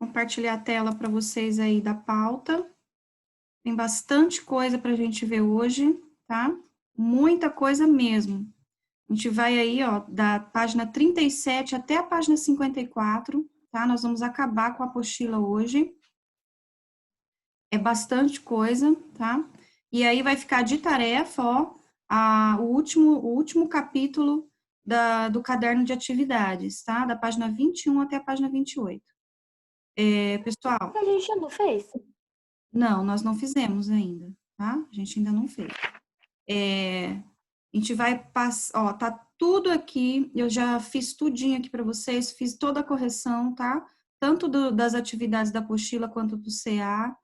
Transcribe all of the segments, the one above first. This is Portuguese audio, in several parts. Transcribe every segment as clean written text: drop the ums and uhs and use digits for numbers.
Compartilhar a tela para vocês aí da pauta. Tem bastante coisa para a gente ver hoje, tá? Muita coisa mesmo. A gente vai aí, ó, da página 37 até a página 54, tá? Nós vamos acabar com a apostila hoje. É bastante coisa, tá? E aí vai ficar de tarefa, ó, o último capítulo do caderno de atividades, tá? Da página 21 até a página 28. Pessoal... A gente não fez? Não, nós não fizemos ainda, tá? A gente ainda não fez. A gente vai passar, ó, tá tudo aqui, eu já fiz tudinho aqui para vocês, fiz toda a correção, tá? Tanto das atividades da apostila quanto do CA.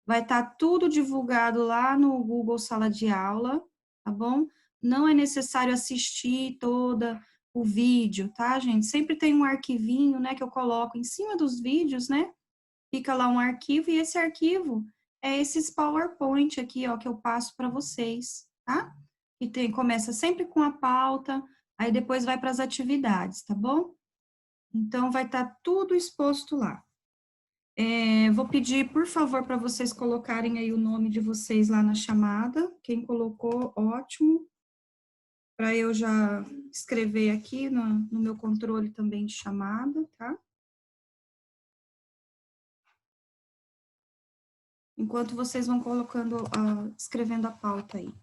Vai estar tudo divulgado lá no Google Sala de Aula, tá bom? Não é necessário assistir toda o vídeo, tá, gente? Sempre tem um arquivinho, né, que eu coloco em cima dos vídeos, né? Fica lá um arquivo, e esse arquivo é esses PowerPoint aqui, ó, que eu passo para vocês, tá? E começa sempre com a pauta, aí depois vai para as atividades, tá bom? Então, vai estar tudo exposto lá. Vou pedir, por favor, para vocês colocarem aí o nome de vocês lá na chamada. Quem colocou, ótimo. Para eu já escrever aqui no meu controle também de chamada, tá? Enquanto vocês vão colocando, escrevendo a pauta aí.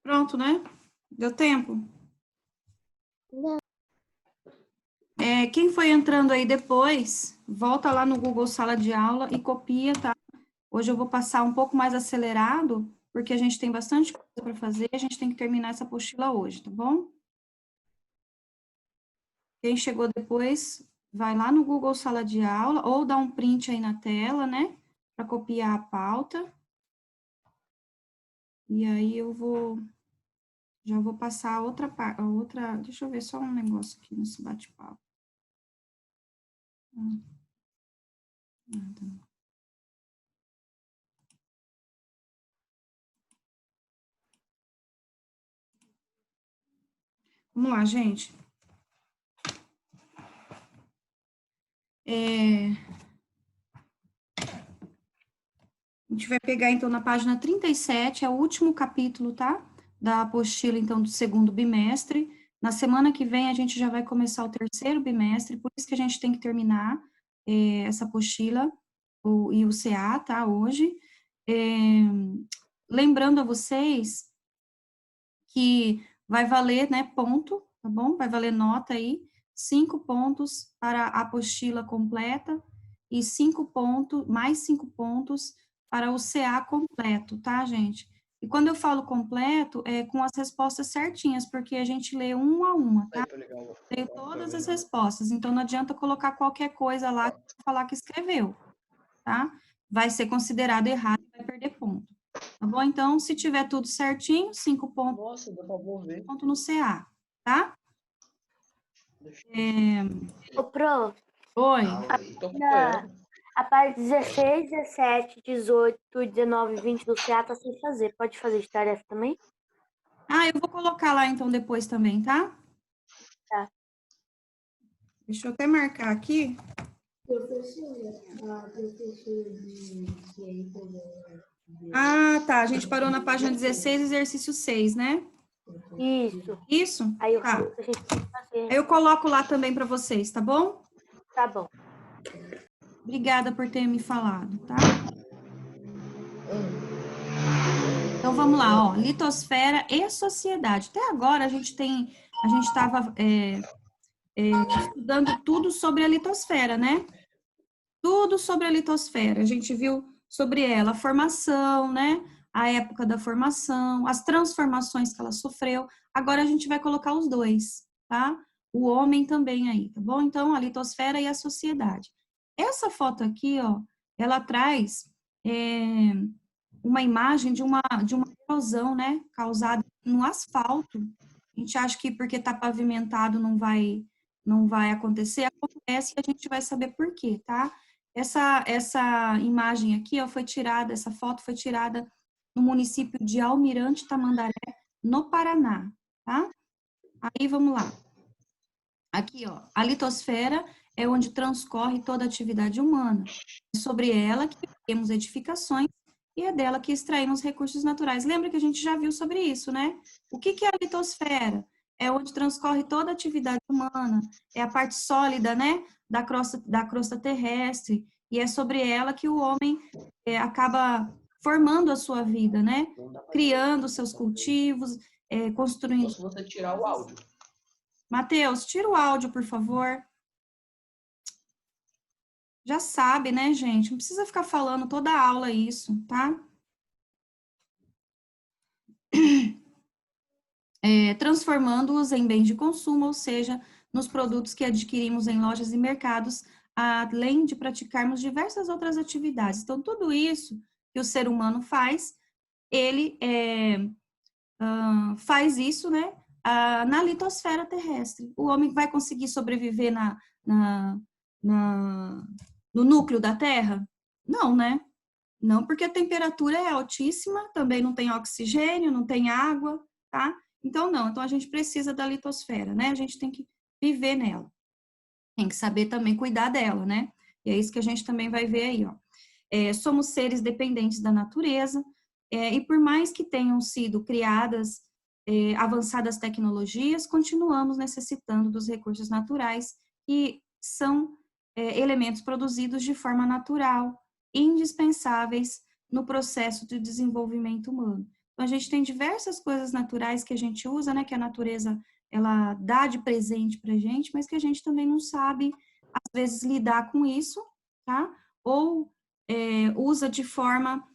Pronto, né? Deu tempo? Não. Quem foi entrando aí depois, volta lá no Google Sala de Aula e copia, tá? Hoje eu vou passar um pouco mais acelerado, porque a gente tem bastante coisa para fazer, a gente tem que terminar essa apostila hoje, tá bom? Quem chegou depois, vai lá no Google Sala de Aula, ou dá um print aí na tela, né? Para copiar a pauta. E aí já vou passar a outra, deixa eu ver só um negócio aqui nesse bate-papo. Nada. Vamos lá, gente. A gente vai pegar, então, na página 37, é o último capítulo, tá? Da apostila, então, do segundo bimestre. Na semana que vem, a gente já vai começar o terceiro bimestre, por isso que a gente tem que terminar essa apostila e o CA, tá? Hoje. Lembrando a vocês que vai valer, né, ponto, tá bom? Vai valer nota aí, 5 pontos para a apostila completa e 5 pontos, mais 5 pontos para o CA completo, tá, gente? E quando eu falo completo, é com as respostas certinhas, porque a gente lê uma a uma, tá? Leio todas as respostas, então não adianta colocar qualquer coisa lá e falar que escreveu, tá? Vai ser considerado errado e vai perder ponto, tá bom? bom? Então, se tiver tudo certinho, 5 pontos, Nossa, dá pra mover. ponto no CA, tá? Ô, Pro, Oi. Tô acompanhando. a parte 16, 17, 18, 19, 20 do CA tá sem fazer. Pode fazer de tarefa também? Ah, eu vou colocar lá então depois também, tá? Tá. Deixa eu até marcar aqui. Ah, tá. A gente parou na página 16, exercício 6, né? Isso. Isso? Aí o Tá. resto a gente tem que fazer. Eu coloco lá também para vocês, tá bom? Tá bom. Obrigada por ter me falado, tá? Então vamos lá, ó. Litosfera e sociedade. Até agora a gente estava estudando tudo sobre a litosfera, né? Tudo sobre a litosfera. A gente viu sobre ela, a formação, né? A época da formação, as transformações que ela sofreu. Agora a gente vai colocar os dois, tá? O homem também aí, tá bom? Então, a litosfera e a sociedade. Essa foto aqui, ó, ela traz uma imagem de uma erosão, né? Causada no asfalto. A gente acha que porque está pavimentado não vai acontecer. Acontece e a gente vai saber por quê, tá? Essa imagem aqui, ó, essa foto foi tirada no município de Almirante Tamandaré, no Paraná, tá? Aí, vamos lá. Aqui, ó, a litosfera é onde transcorre toda a atividade humana. É sobre ela que temos edificações e é dela que extraímos recursos naturais. Lembra que a gente já viu sobre isso, né? O que é a litosfera? É onde transcorre toda a atividade humana, é a parte sólida, né, da crosta terrestre, e é sobre ela que o homem acaba formando a sua vida, né? Criando seus cultivos, construindo. Só se você tirar o áudio. Matheus, tira o áudio, por favor. Já sabe, né, gente? Não precisa ficar falando toda a aula isso, tá? Transformando-os em bens de consumo, ou seja, nos produtos que adquirimos em lojas e mercados, além de praticarmos diversas outras atividades. Então, tudo isso que o ser humano faz, ele faz isso, né, na litosfera terrestre. O homem vai conseguir sobreviver no núcleo da Terra? Não, né? Não, porque a temperatura é altíssima, também não tem oxigênio, não tem água, tá? Então, não. Então, a gente precisa da litosfera, né? A gente tem que viver nela. Tem que saber também cuidar dela, né? E é isso que a gente também vai ver aí, ó. Somos seres dependentes da natureza, e por mais que tenham sido criadas avançadas tecnologias, continuamos necessitando dos recursos naturais, que são elementos produzidos de forma natural, indispensáveis no processo de desenvolvimento humano. Então, a gente tem diversas coisas naturais que a gente usa, né, que a natureza, ela dá de presente pra gente, mas que a gente também não sabe, às vezes, lidar com isso, tá? Ou usa de forma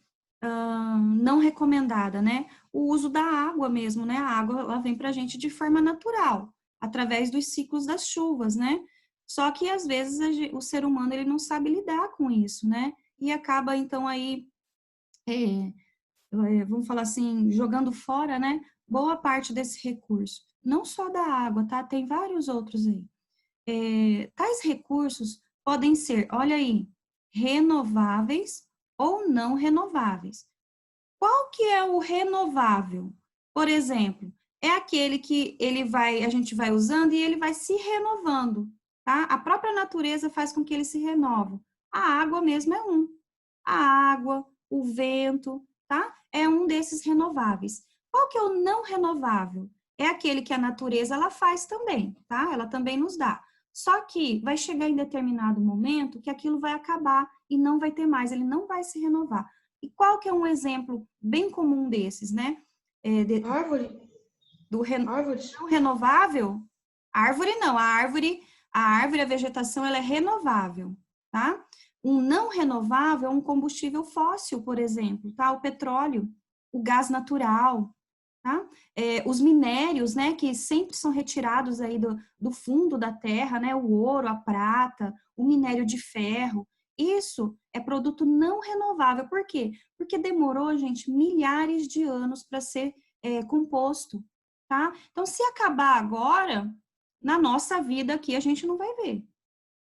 não recomendada, né? O uso da água mesmo, né? A água, ela vem pra gente de forma natural, através dos ciclos das chuvas, né? Só que, às vezes, o ser humano, ele não sabe lidar com isso, né? E acaba, então, aí, vamos falar assim, jogando fora, né? Boa parte desse recurso. Não só da água, tá? Tem vários outros aí. Tais recursos podem ser, olha aí, renováveis ou não renováveis. Qual que é o renovável? Por exemplo, é aquele que a gente vai usando e ele vai se renovando, tá? A própria natureza faz com que ele se renove. A água mesmo é um. A água, o vento, tá? É um desses renováveis. Qual que é o não renovável? É aquele que a natureza ela faz também, tá? Ela também nos dá. Só que vai chegar em determinado momento que aquilo vai acabar e não vai ter mais, ele não vai se renovar. E qual que é um exemplo bem comum desses, né? Árvore? Árvores? Não renovável? Árvore não, a árvore, a vegetação, ela é renovável, tá? Um não renovável é um combustível fóssil, por exemplo, tá? O petróleo, o gás natural, tá? Os minérios, né, que sempre são retirados aí do fundo da terra, né? O ouro, a prata, o minério de ferro. Isso é produto não renovável. Por quê? Porque demorou, gente, milhares de anos para ser composto, tá? Então, se acabar agora, na nossa vida aqui a gente não vai ver,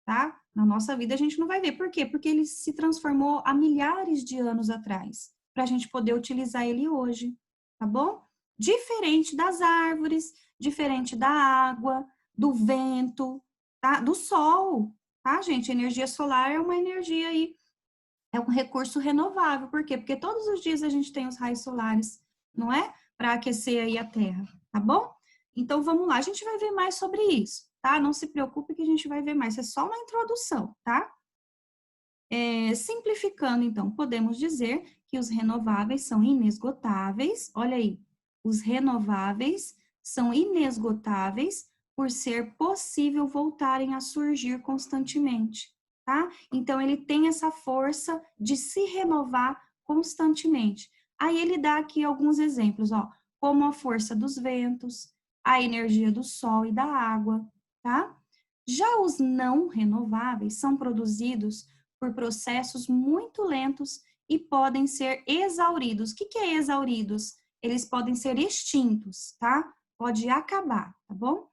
tá? Na nossa vida a gente não vai ver. Por quê? Porque ele se transformou há milhares de anos atrás, para a gente poder utilizar ele hoje, tá bom? Diferente das árvores, diferente da água, do vento, tá? Do sol, tá, gente? A energia solar é uma energia aí, é um recurso renovável. Por quê? Porque todos os dias a gente tem os raios solares, não é? Para aquecer aí a Terra, tá bom? Então, vamos lá, a gente vai ver mais sobre isso, tá? Não se preocupe que a gente vai ver mais, é só uma introdução, tá? Simplificando, então, podemos dizer que os renováveis são inesgotáveis, olha aí, os renováveis são inesgotáveis por ser possível voltarem a surgir constantemente, tá? Então, ele tem essa força de se renovar constantemente. Aí ele dá aqui alguns exemplos, ó, como a força dos ventos, a energia do sol e da água, tá? Já os não renováveis são produzidos por processos muito lentos e podem ser exauridos. O que é exauridos? Eles podem ser extintos, tá? Pode acabar, tá bom?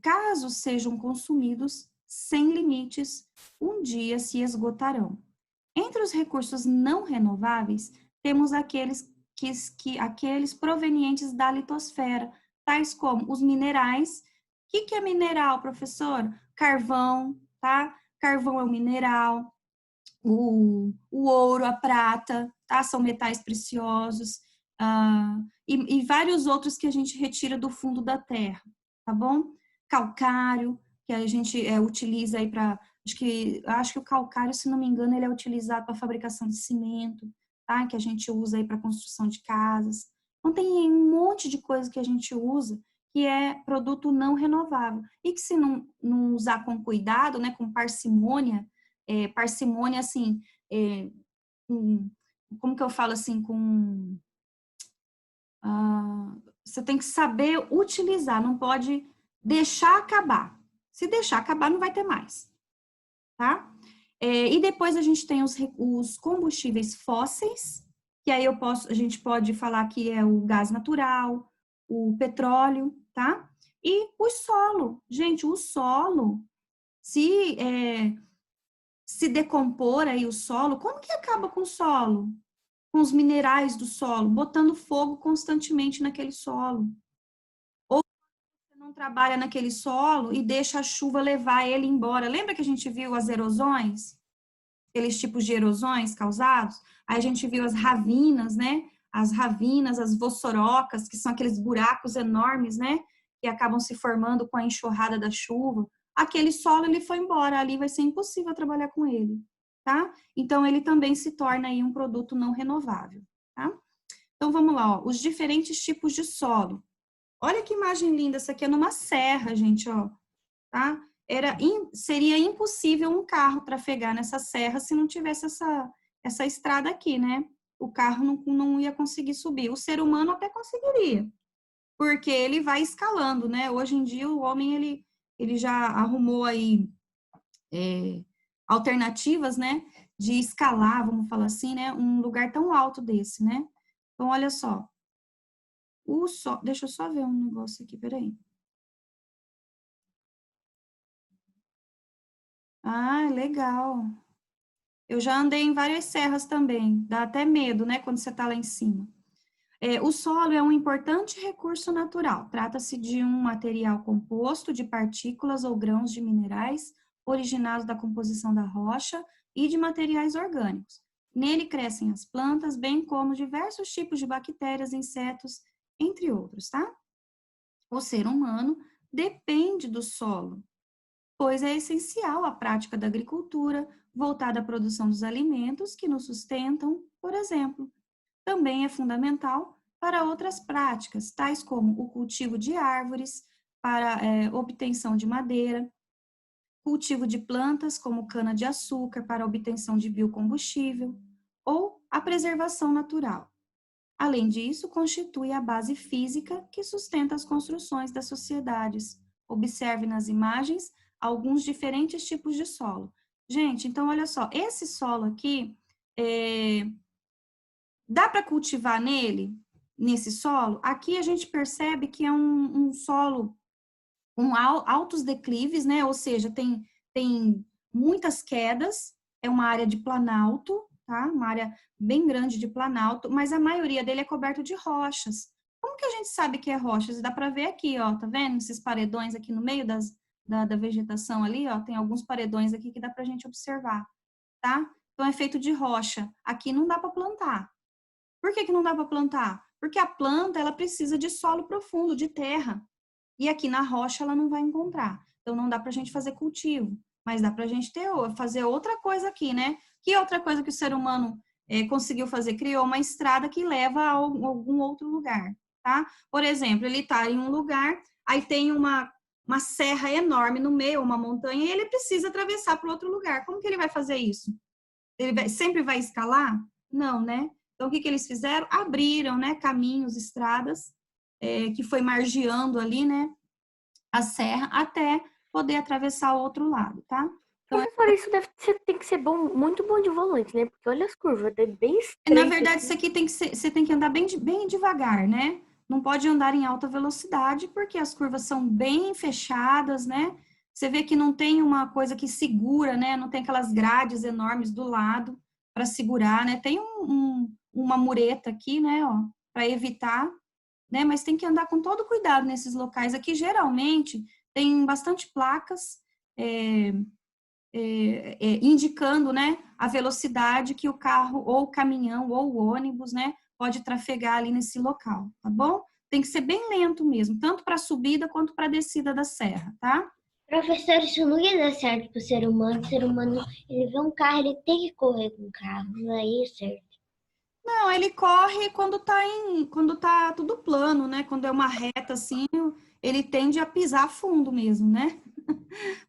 Caso sejam consumidos sem limites, um dia se esgotarão. Entre os recursos não renováveis, temos aqueles provenientes da litosfera, tais como os minerais. O que é mineral, professor? Carvão, tá? Carvão é um mineral, o ouro, a prata, tá? São metais preciosos, e vários outros que a gente retira do fundo da terra, tá bom? Calcário, que a gente utiliza aí para, acho que o calcário, se não me engano, ele é utilizado para fabricação de cimento, tá? Que a gente usa aí para construção de casas. Então, tem um monte de coisa que a gente usa que é produto não renovável. E que se não usar com cuidado, né, com parcimônia, parcimônia, assim, como que eu falo assim, você tem que saber utilizar, não pode deixar acabar. Se deixar acabar, não vai ter mais, tá? E depois a gente tem os combustíveis fósseis, que aí a gente pode falar que é o gás natural, o petróleo, tá? E o solo. Gente, o solo, se decompor aí o solo, como que acaba com o solo? Com os minerais do solo, botando fogo constantemente naquele solo. Ou você não trabalha naquele solo e deixa a chuva levar ele embora. Lembra que a gente viu as erosões? Aqueles tipos de erosões causados? Aí a gente viu as ravinas, né? As ravinas, as vossorocas, que são aqueles buracos enormes, né? Que acabam se formando com a enxurrada da chuva. Aquele solo, ele foi embora, ali vai ser impossível trabalhar com ele, tá? Então, ele também se torna aí um produto não renovável, tá? Então, vamos lá, ó, os diferentes tipos de solo. Olha que imagem linda, essa aqui é numa serra, gente, ó, tá? Seria impossível um carro trafegar nessa serra se não tivesse essa estrada aqui, né? O carro não ia conseguir subir. O ser humano até conseguiria, porque ele vai escalando, né? Hoje em dia, o homem, ele já arrumou aí alternativas, né? De escalar, vamos falar assim, né? Um lugar tão alto desse, né? Então, olha só. Deixa eu só ver um negócio aqui, peraí. Ah, legal. Eu já andei em várias serras também. Dá até medo, né? Quando você tá lá em cima. O solo é um importante recurso natural. Trata-se de um material composto de partículas ou grãos de minerais originados da composição da rocha e de materiais orgânicos. Nele crescem as plantas, bem como diversos tipos de bactérias, insetos, entre outros, tá? O ser humano depende do solo, pois é essencial a prática da agricultura voltada à produção dos alimentos que nos sustentam, por exemplo. Também é fundamental para outras práticas, tais como o cultivo de árvores para obtenção de madeira, cultivo de plantas como cana-de-açúcar para obtenção de biocombustível ou a preservação natural. Além disso, constitui a base física que sustenta as construções das sociedades. Observe nas imagens alguns diferentes tipos de solo. Gente, então olha só, esse solo aqui, dá para cultivar nesse solo? Aqui a gente percebe que é um solo com altos declives, né? Ou seja, tem muitas quedas, é uma área de planalto, tá? Uma área bem grande de planalto, mas a maioria dele é coberto de rochas. Como que a gente sabe que é rochas? Dá para ver aqui, ó, tá vendo? Esses paredões aqui no meio da vegetação ali, ó, tem alguns paredões aqui que dá pra gente observar, tá? Então é feito de rocha. Aqui não dá para plantar. Por que não dá para plantar? Porque a planta, ela precisa de solo profundo, de terra. E aqui na rocha ela não vai encontrar. Então não dá para a gente fazer cultivo, mas dá para a gente fazer outra coisa aqui, né? Que outra coisa que o ser humano conseguiu fazer? Criou uma estrada que leva a algum outro lugar, tá? Por exemplo, ele está em um lugar, aí tem uma serra enorme no meio, uma montanha, e ele precisa atravessar para outro lugar. Como que ele vai fazer isso? Sempre vai escalar? Não, né? Então, o que eles fizeram? Abriram, né, caminhos, estradas, que foi margeando ali, né, a serra, até poder atravessar o outro lado, tá? Então, Professora, isso tem que ser bom, muito bom de volante, né? Porque olha as curvas, é bem estreito. na verdade, isso aqui você tem que andar bem devagar, né? Não pode andar em alta velocidade, porque as curvas são bem fechadas, né? Você vê que não tem uma coisa que segura, né? Não tem aquelas grades enormes do lado para segurar, né? Tem uma mureta aqui, né, ó, para evitar, né? Mas tem que andar com todo cuidado nesses locais. Aqui, geralmente, tem bastante placas indicando, né, a velocidade que o carro, ou o caminhão, ou o ônibus, né, pode trafegar ali nesse local, tá bom? Tem que ser bem lento mesmo, tanto para a subida quanto para a descida da serra, tá? Professor, isso não ia dar certo pro ser humano. O ser humano, ele vê um carro, ele tem que correr com o carro. Não é isso, certo? Não, ele corre quando tá tudo plano, né? Quando é uma reta assim, ele tende a pisar fundo mesmo, né?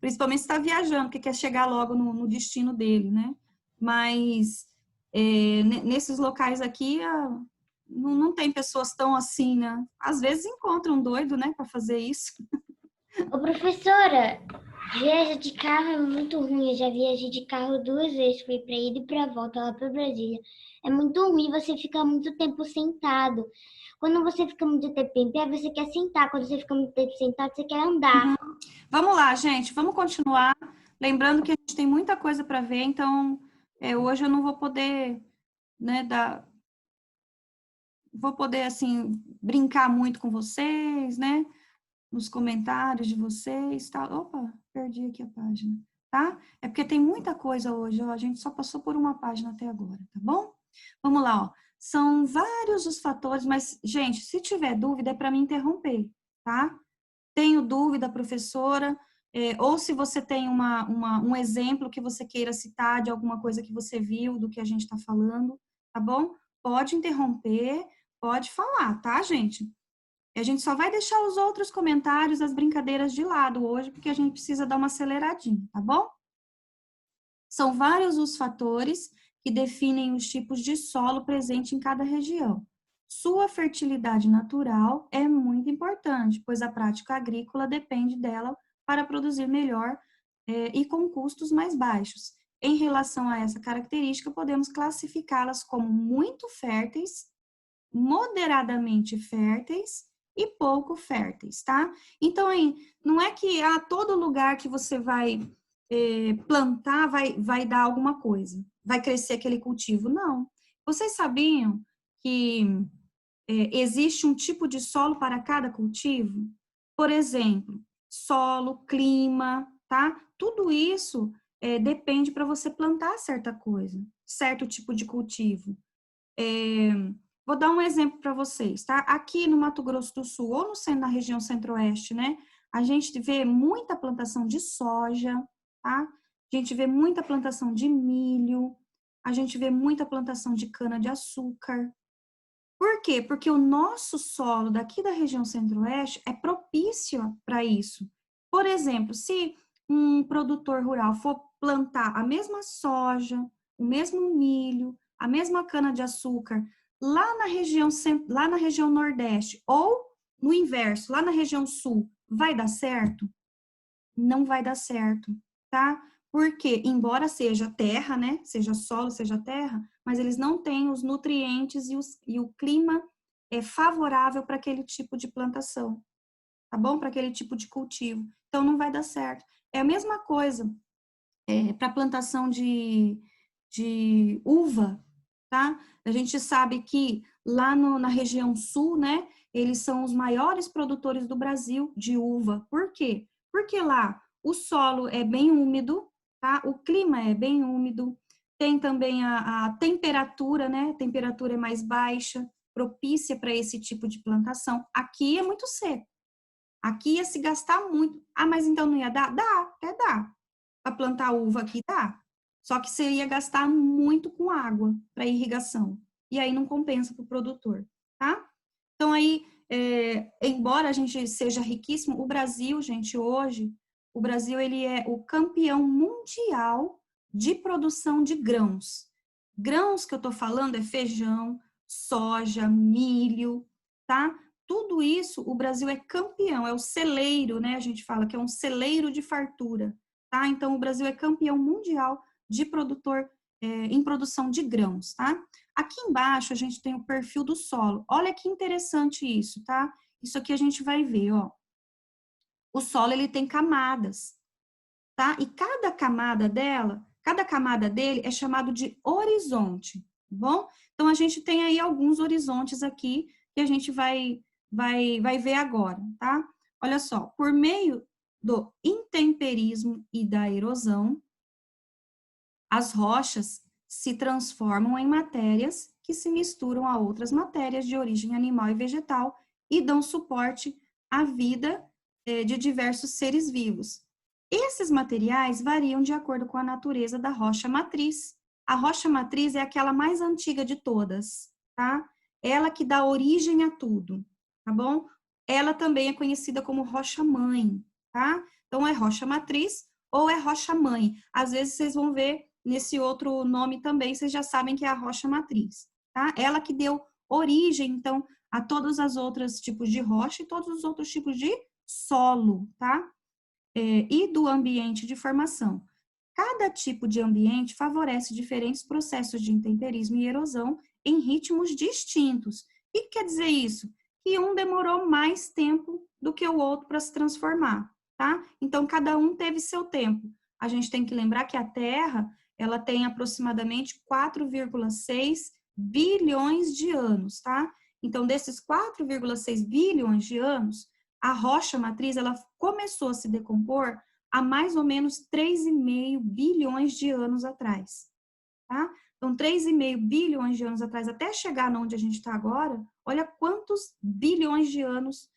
Principalmente se está viajando, porque quer chegar logo no destino dele, né? Mas nesses locais aqui não tem pessoas tão assim, né? Às vezes encontram um doido, né, para fazer isso. Ô, professora, viagem de carro é muito ruim. Eu já viajei de carro 2 vezes. Fui pra ida e pra volta lá pra Brasília. É muito ruim você ficar muito tempo sentado. Quando você fica muito tempo em pé, você quer sentar. Quando você fica muito tempo sentado, você quer andar. Vamos lá, gente, vamos continuar. Lembrando que a gente tem muita coisa para ver, então hoje eu não vou poder, né, vou poder, assim, brincar muito com vocês, né, nos comentários de vocês, tá? Opa, perdi aqui a página, tá? É porque tem muita coisa hoje, ó, a gente só passou por uma página até agora, tá bom? Vamos lá, ó. São vários os fatores, mas, gente, se tiver dúvida, é para me interromper, tá? Tenho dúvida, professora, ou se você tem um exemplo que você queira citar de alguma coisa que você viu, do que a gente está falando, tá bom? Pode interromper, pode falar, tá, gente? A gente só vai deixar os outros comentários, as brincadeiras de lado hoje, porque a gente precisa dar uma aceleradinha, tá bom? São vários os fatores que definem os tipos de solo presente em cada região. Sua fertilidade natural é muito importante, pois a prática agrícola depende dela para produzir melhor e com custos mais baixos. Em relação a essa característica, podemos classificá-las como muito férteis, moderadamente férteis e pouco férteis, tá? Então, aí, não é que todo lugar que você vai plantar vai dar alguma coisa, vai crescer aquele cultivo, não. Vocês sabiam que existe um tipo de solo para cada cultivo? Por exemplo, solo, clima, tá? Tudo isso depende para você plantar certa coisa, certo tipo de cultivo. Vou dar um exemplo para vocês, tá? Aqui no Mato Grosso do Sul, ou na região centro-oeste, né? A gente vê muita plantação de soja, tá? A gente vê muita plantação de milho, a gente vê muita plantação de cana-de-açúcar. Por quê? Porque o nosso solo daqui da região centro-oeste é propício para isso. Por exemplo, se um produtor rural for plantar a mesma soja, o mesmo milho, a mesma cana-de-açúcar, lá na região nordeste, ou no inverso, lá na região sul, vai dar certo? Não vai dar certo, tá? Porque, embora seja terra, né? Seja solo, seja terra, mas eles não têm os nutrientes e o clima favorável para aquele tipo de plantação, tá bom? Para aquele tipo de cultivo. Então, não vai dar certo. É a mesma coisa para plantação de uva, tá? A gente sabe que lá na região sul, né, eles são os maiores produtores do Brasil de uva. Por quê? Porque lá o solo é bem úmido, tá? O clima é bem úmido, tem também a temperatura, né? A temperatura é mais baixa, propícia para esse tipo de plantação. Aqui é muito seco. Aqui ia se gastar muito. Ah, mas então não ia dar? Dá, até dá. Para plantar uva aqui dá. Só que você ia gastar muito com água para irrigação. E aí não compensa para o produtor, tá? Então aí, embora a gente seja riquíssimo, o Brasil, gente, hoje, o Brasil ele é o campeão mundial de produção de grãos. Grãos que eu tô falando é feijão, soja, milho, tá? Tudo isso, o Brasil é campeão, é o celeiro, né? A gente fala que é um celeiro de fartura, tá? Então, o Brasil é campeão mundial de produtor em produção de grãos, tá? Aqui embaixo, a gente tem o perfil do solo. Olha que interessante isso, tá? Isso aqui a gente vai ver, ó. O solo, ele tem camadas, tá? E cada camada dele é chamado de horizonte, tá bom? Então, a gente tem aí alguns horizontes aqui que a gente vai ver agora, tá? Olha só, por meio do intemperismo e da erosão, as rochas se transformam em matérias que se misturam a outras matérias de origem animal e vegetal e dão suporte à vida de diversos seres vivos. Esses materiais variam de acordo com a natureza da rocha matriz. A rocha matriz é aquela mais antiga de todas, tá? Ela que dá origem a tudo, tá bom? Ela também é conhecida como rocha-mãe, tá? Então, é rocha matriz ou é rocha-mãe. Às vezes, vocês vão ver nesse outro nome também, vocês já sabem que é a rocha matriz, tá? Ela que deu origem, então, a todos os outros tipos de rocha e todos os outros tipos de solo, tá? E do ambiente de formação. Cada tipo de ambiente favorece diferentes processos de intemperismo e erosão em ritmos distintos. O que quer dizer isso? Que um demorou mais tempo do que o outro para se transformar, tá? Então, cada um teve seu tempo. A gente tem que lembrar que a Terra, ela tem aproximadamente 4,6 bilhões de anos, tá? Então, desses 4,6 bilhões de anos, a rocha matriz, ela começou a se decompor há mais ou menos 3,5 bilhões de anos atrás, tá? Então, 3,5 bilhões de anos atrás, até chegar onde a gente está agora, olha quantos bilhões de anos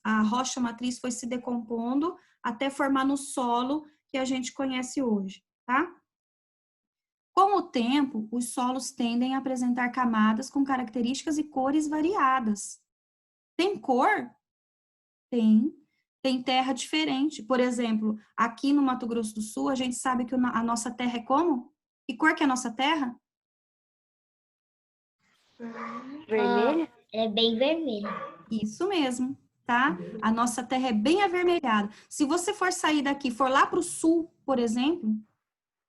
a rocha matriz foi se decompondo até formar no solo que a gente conhece hoje, tá? Com o tempo, os solos tendem a apresentar camadas com características e cores variadas. Tem cor? Tem terra diferente. Por exemplo, aqui no Mato Grosso do Sul, a gente sabe que a nossa terra é como? Que cor que é a nossa terra? Vermelho? É bem vermelho. Isso mesmo, tá? A nossa terra é bem avermelhada. Se você for sair daqui, for lá para o sul, por exemplo,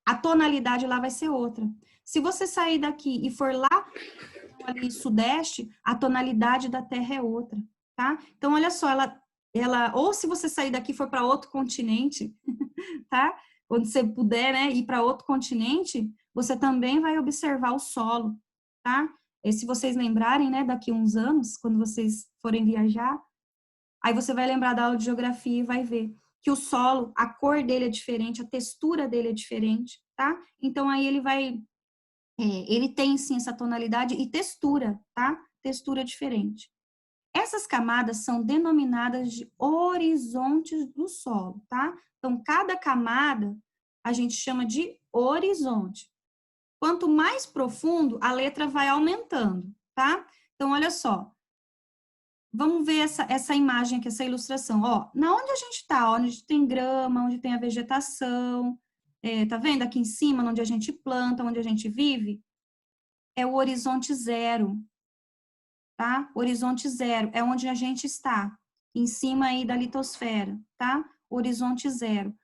a tonalidade lá vai ser outra. Se você sair daqui e for lá ali sudeste, a tonalidade da terra é outra, tá? Então, olha só, ou se você sair daqui e for para outro continente, tá? Quando você puder, né, ir para outro continente, você também vai observar o solo, tá? E se vocês lembrarem, né, daqui uns anos, quando vocês forem viajar, aí você vai lembrar da aula de geografia e vai ver que o solo, a cor dele é diferente, a textura dele é diferente, tá? Então, aí ele tem sim essa tonalidade e textura, tá? Textura diferente. Essas camadas são denominadas de horizontes do solo, tá? Então, cada camada a gente chama de horizonte. Quanto mais profundo, a letra vai aumentando, tá? Então, olha só. Vamos ver essa imagem aqui, essa ilustração. Ó, na onde a gente está, onde tem grama, onde tem a vegetação, tá vendo aqui em cima, onde a gente planta, onde a gente vive? É o horizonte zero, tá? Horizonte zero é onde a gente está, em cima aí da litosfera, tá? Horizonte zero.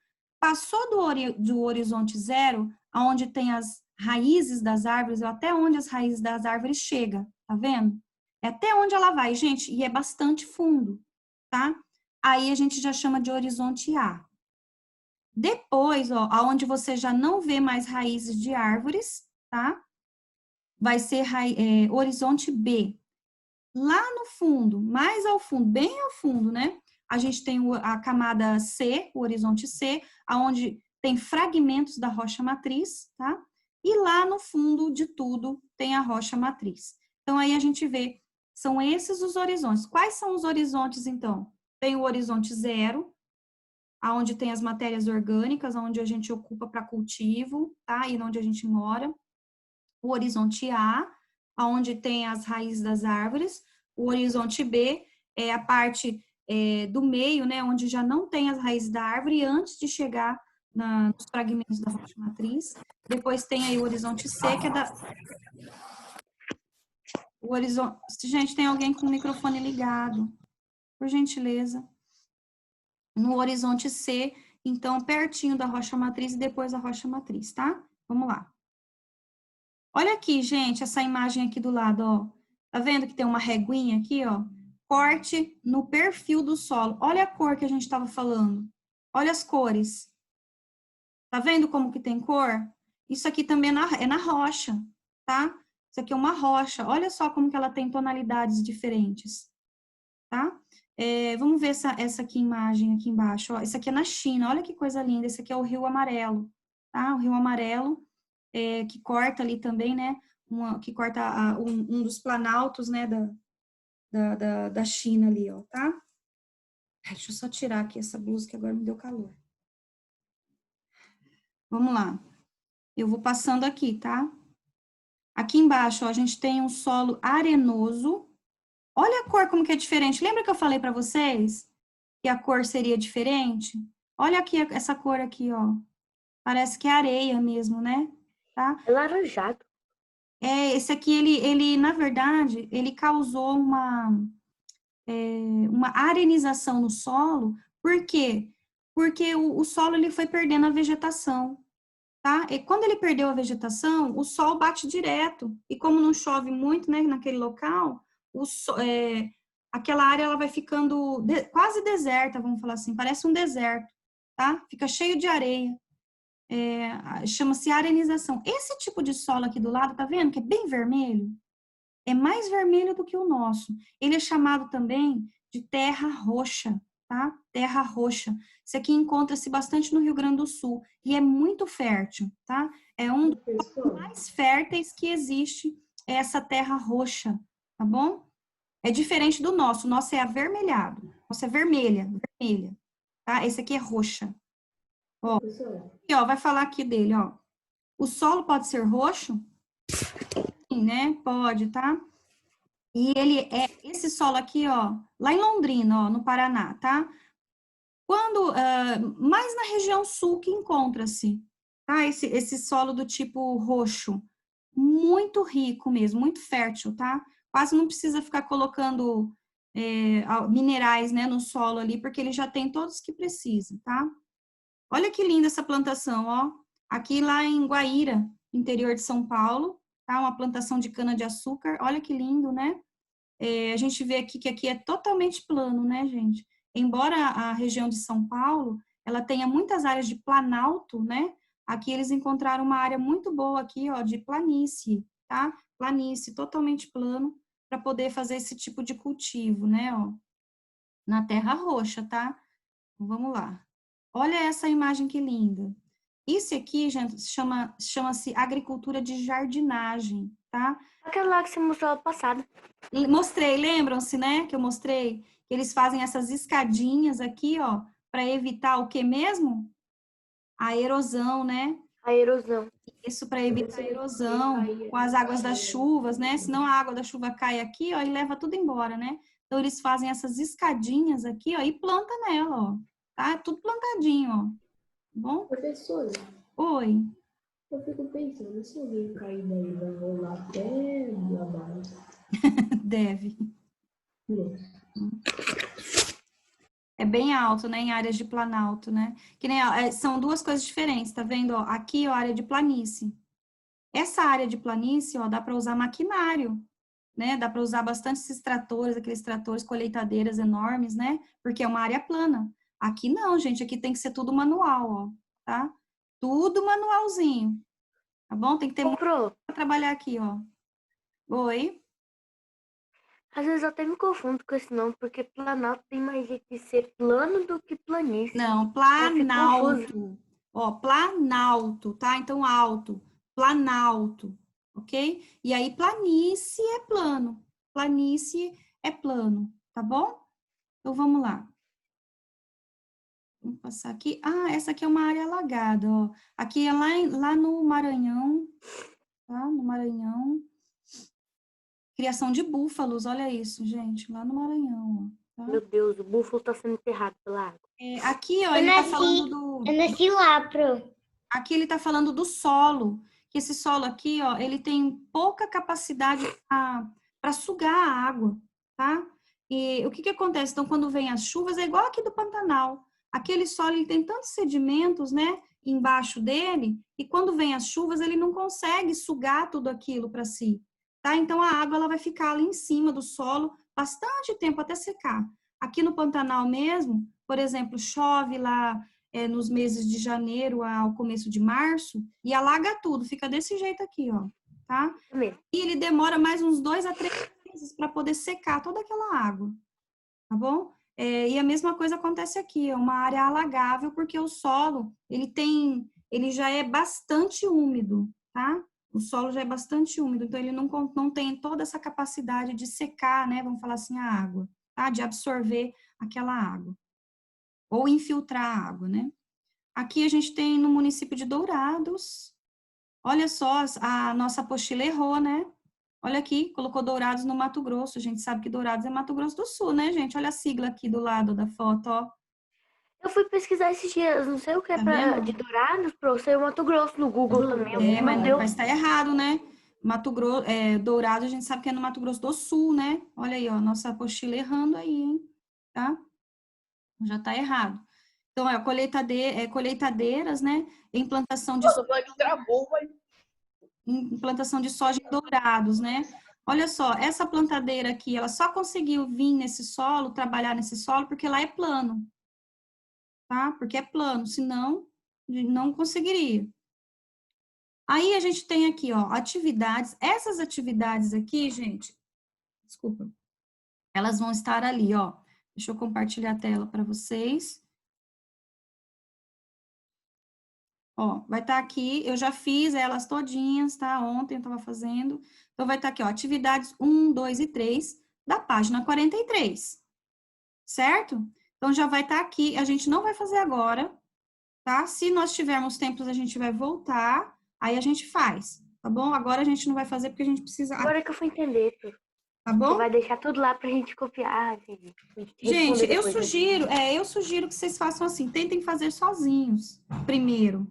Passou do horizonte zero, aonde tem as raízes das árvores, até onde as raízes das árvores chegam, tá vendo? É até onde ela vai, gente, e é bastante fundo, tá? Aí a gente já chama de horizonte A. Depois, ó, aonde você já não vê mais raízes de árvores, tá? Vai ser horizonte B. Lá no fundo, mais ao fundo, bem ao fundo, né? A gente tem a camada C, o horizonte C, aonde tem fragmentos da rocha matriz, tá? E lá no fundo de tudo tem a rocha matriz. Então, aí a gente vê, são esses os horizontes. Quais são os horizontes, então? Tem o horizonte zero, aonde tem as matérias orgânicas, onde a gente ocupa para cultivo, tá? E onde a gente mora. O horizonte A, aonde tem as raízes das árvores. O horizonte B é a parte do meio, né? Onde já não tem as raízes da árvore, antes de chegar nos fragmentos da rocha matriz. Depois tem aí o horizonte C, que é da... O horizonte... Gente, tem alguém com o microfone ligado. Por gentileza. No horizonte C, então, pertinho da rocha matriz e depois a rocha matriz, tá? Vamos lá. Olha aqui, gente, essa imagem aqui do lado, ó. Tá vendo que tem uma reguinha aqui, ó? Corte no perfil do solo. Olha a cor que a gente estava falando. Olha as cores. Tá vendo como que tem cor? Isso aqui também é na rocha, tá? Isso aqui é uma rocha. Olha só como que ela tem tonalidades diferentes, tá? Vamos ver essa aqui imagem aqui embaixo. Ó. Isso aqui é na China. Olha que coisa linda. Esse aqui é o Rio Amarelo, tá? O Rio Amarelo, que corta ali também, né? Que corta um dos planaltos, né? Da China ali, ó, tá? Deixa eu só tirar aqui essa blusa que agora me deu calor. Vamos lá. Eu vou passando aqui, tá? Aqui embaixo, ó, a gente tem um solo arenoso. Olha a cor como que é diferente. Lembra que eu falei para vocês que a cor seria diferente? Olha aqui essa cor aqui, ó. Parece que é areia mesmo, né? Tá? É laranjado. Esse aqui, ele na verdade, ele causou uma arenização no solo. Por quê? Porque o solo ele foi perdendo a vegetação, tá? E quando ele perdeu a vegetação, o sol bate direto. E como não chove muito, né, naquele local, aquela área ela vai ficando quase deserta, vamos falar assim, parece um deserto, tá? Fica cheio de areia. Chama-se arenização. Esse tipo de solo aqui do lado, tá vendo? Que é bem vermelho. É mais vermelho do que o nosso. Ele é chamado também de terra roxa, tá? Terra roxa. Isso aqui encontra-se bastante no Rio Grande do Sul e é muito fértil, tá? É um dos mais férteis que existe, essa terra roxa, tá bom? É diferente do nosso. O nosso é avermelhado. O nosso é vermelha, tá? Esse aqui é roxa. Ó, aqui, ó, vai falar aqui dele, ó. O solo pode ser roxo? Sim, né? Pode, tá? E esse solo aqui, ó, lá em Londrina, ó, no Paraná, tá? Mais na região sul que encontra-se, tá? Esse solo do tipo roxo, muito rico mesmo, muito fértil, tá? Quase não precisa ficar colocando minerais, né, no solo ali, porque ele já tem todos que precisa, tá? Olha que linda essa plantação, ó. Aqui lá em Guaíra, interior de São Paulo, tá? Uma plantação de cana-de-açúcar. Olha que lindo, né? A gente vê aqui que aqui é totalmente plano, né, gente? Embora a região de São Paulo, ela tenha muitas áreas de planalto, né? Aqui eles encontraram uma área muito boa aqui, ó, de planície, tá? Planície, totalmente plano, para poder fazer esse tipo de cultivo, né, ó. Na terra roxa, tá? Vamos lá. Olha essa imagem que linda. Isso aqui, gente, chama-se agricultura de jardinagem, tá? Aquela lá que você mostrou ano passado. Mostrei, lembram-se, né? Que eu mostrei que eles fazem essas escadinhas aqui, ó, para evitar o que mesmo? A erosão, né? A erosão. Isso para evitar a erosão com as águas das chuvas, né? Senão a água da chuva cai aqui, ó, e leva tudo embora, né? Então eles fazem essas escadinhas aqui, ó, e planta nela, ó. Tá? Tudo plantadinho, ó. Bom? Professora, Oi. eu fico pensando, se alguém cair daí, vai rolar até lá abaixo. Deve. É bem alto, né? Em áreas de planalto, né? Que nem, são duas coisas diferentes, tá vendo? Ó, aqui, ó, área de planície. Essa área de planície, ó, dá para usar maquinário, né? Dá para usar bastante esses tratores, aqueles tratores, colheitadeiras enormes, né? Porque é uma área plana. Aqui não, gente, aqui tem que ser tudo manual, ó, tá? Tudo manualzinho, tá bom? Tem que ter Ô, muito Pro, para trabalhar aqui, ó. Oi? às vezes eu até me confundo com esse nome, porque Planalto tem mais jeito de ser plano do que planície. Não, Eu fico confusa. planalto. Ó, planalto, tá? Então, alto, planalto, ok? E aí, planície é plano. Planície é plano, tá bom? Então, vamos lá. Vamos passar aqui. Ah, essa aqui é uma área alagada, ó. Aqui é lá no Maranhão, tá? No Maranhão. Criação de búfalos, olha isso, gente, lá no Maranhão, ó, tá? Meu Deus, o búfalo tá sendo enterrado pela água. Aqui, ó, Eu ele tá nasci, falando do... eu nasci lá, Pro. Aqui ele está falando do solo, que esse solo aqui, ó, ele tem pouca capacidade para sugar a água, tá? E o que que acontece? Então, quando vem as chuvas, é igual aqui do Pantanal. Aquele solo, ele tem tantos sedimentos, né, embaixo dele, e quando vem as chuvas, ele não consegue sugar tudo aquilo para si, tá? Então, a água, ela vai ficar ali em cima do solo bastante tempo até secar. Aqui no Pantanal mesmo, por exemplo, chove lá nos meses de janeiro ao começo de março, e alaga tudo, fica desse jeito aqui, ó, tá? É mesmo. E ele demora mais uns 2 a 3 meses para poder secar toda aquela água, tá bom? E a mesma coisa acontece aqui, é uma área alagável, porque o solo, ele já é bastante úmido, tá? O solo já é bastante úmido, então ele não tem toda essa capacidade de secar, né, vamos falar assim, a água, tá? De absorver aquela água ou infiltrar a água, né? Aqui a gente tem no município de Dourados. Olha só, a nossa apostila errou, né? Olha aqui, colocou Dourados no Mato Grosso. A gente sabe que Dourados é Mato Grosso do Sul, né, gente? Olha a sigla aqui do lado da foto, ó. Eu fui pesquisar esses dias, não sei o que é Tá vendo? de Dourados, Pro, saiu Mato Grosso no Google também. Meu Mas Deus. está errado, né? Mato Grosso, Dourados, a gente sabe que é no Mato Grosso do Sul, né? Olha aí, ó, nossa apostila errando aí, hein? Tá? Já tá errado. Então, colheitadeiras, né? Implantação de Nossa, mas travou, mas implantação de soja em Dourados, né? Olha só, essa plantadeira aqui, ela só conseguiu vir nesse solo, trabalhar nesse solo, porque lá é plano, tá? Porque é plano, senão não conseguiria. Aí a gente tem aqui, ó, atividades. Essas atividades aqui, gente, desculpa, elas vão estar ali, ó. Deixa eu compartilhar a tela para vocês. Ó, vai estar aqui, eu já fiz elas todinhas, tá? Ontem eu estava fazendo. Então, vai estar aqui, ó, atividades 1, 2 e 3, da página 43, certo? Então, já vai estar aqui, a gente não vai fazer agora, tá? Se nós tivermos tempos, a gente vai voltar, aí a gente faz, tá bom? Agora a gente não vai fazer porque a gente precisa, Agora que eu fui entender, Pro. tá Você bom? vai deixar tudo lá pra gente copiar, gente. Gente, Responder depois, né? eu sugiro que vocês façam assim, tentem fazer sozinhos, primeiro.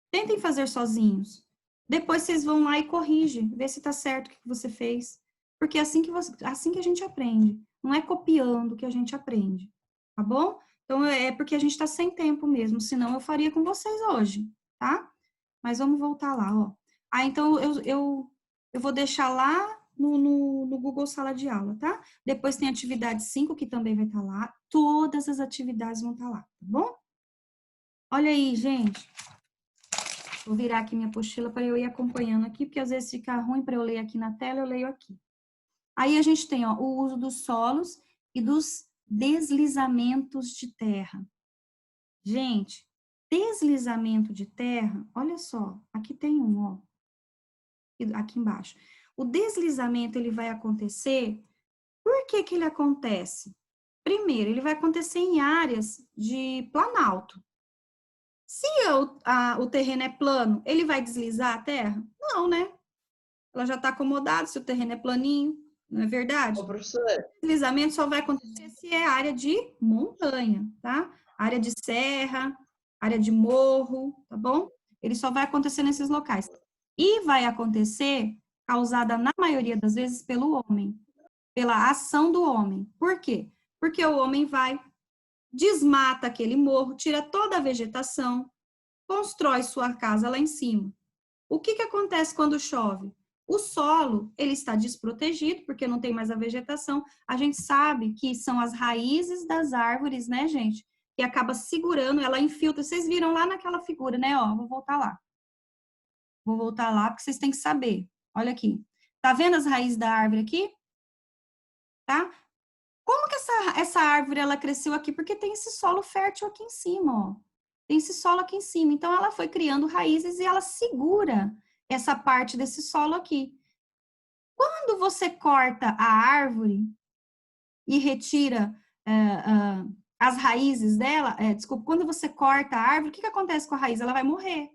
Tentem fazer sozinhos. Depois vocês vão lá e corrigem, vê se está certo o que você fez. Porque é assim que a gente aprende. Não é copiando que a gente aprende, tá bom? Então, é porque a gente está sem tempo mesmo, senão eu faria com vocês hoje, tá? Mas vamos voltar lá, ó. Então, eu vou deixar lá no Google Sala de Aula, tá? Depois tem atividade 5, que também vai estar lá. Todas as atividades vão estar lá, tá bom? Olha aí, gente. Vou virar aqui minha apostila para eu ir acompanhando aqui, porque às vezes fica ruim para eu ler aqui na tela, eu leio aqui. Aí a gente tem, ó, o uso dos solos e dos deslizamentos de terra. Gente, deslizamento de terra, olha só, aqui tem um, ó, aqui embaixo. O deslizamento, ele vai acontecer, por que que ele acontece? Primeiro, ele vai acontecer em áreas de planalto. Se o terreno é plano, ele vai deslizar a terra? Não, né? Ela já está acomodada, se o terreno é planinho, não é verdade? ô, professora, O deslizamento só vai acontecer se é área de montanha, tá? Área de serra, área de morro, tá bom? Ele só vai acontecer nesses locais. E vai acontecer causada, na maioria das vezes, pelo homem, pela ação do homem. Por quê? Porque o homem vai desmata aquele morro, tira toda a vegetação, constrói sua casa lá em cima. O que acontece quando chove? O solo, ele está desprotegido, porque não tem mais a vegetação. A gente sabe que são as raízes das árvores, né, gente? Que acaba segurando, ela infiltra. Vocês viram lá naquela figura, né? Ó, vou voltar lá. Vou voltar lá, porque vocês têm que saber. Olha aqui. Tá vendo as raízes da árvore aqui? Tá? Como que essa árvore, ela cresceu aqui? Porque tem esse solo fértil aqui em cima, ó. Tem esse solo aqui em cima. Então, ela foi criando raízes e ela segura essa parte desse solo aqui. Quando você corta a árvore e retira as raízes dela, desculpa, quando você corta a árvore, o que acontece com a raiz? Ela vai morrer.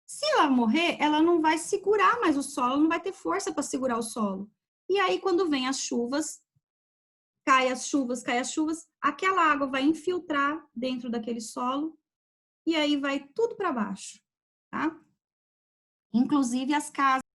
Se ela morrer, ela não vai segurar mais o solo, não vai ter força para segurar o solo. E aí, quando vem as chuvas, cai as chuvas, aquela água vai infiltrar dentro daquele solo e aí vai tudo para baixo, tá? Inclusive as casas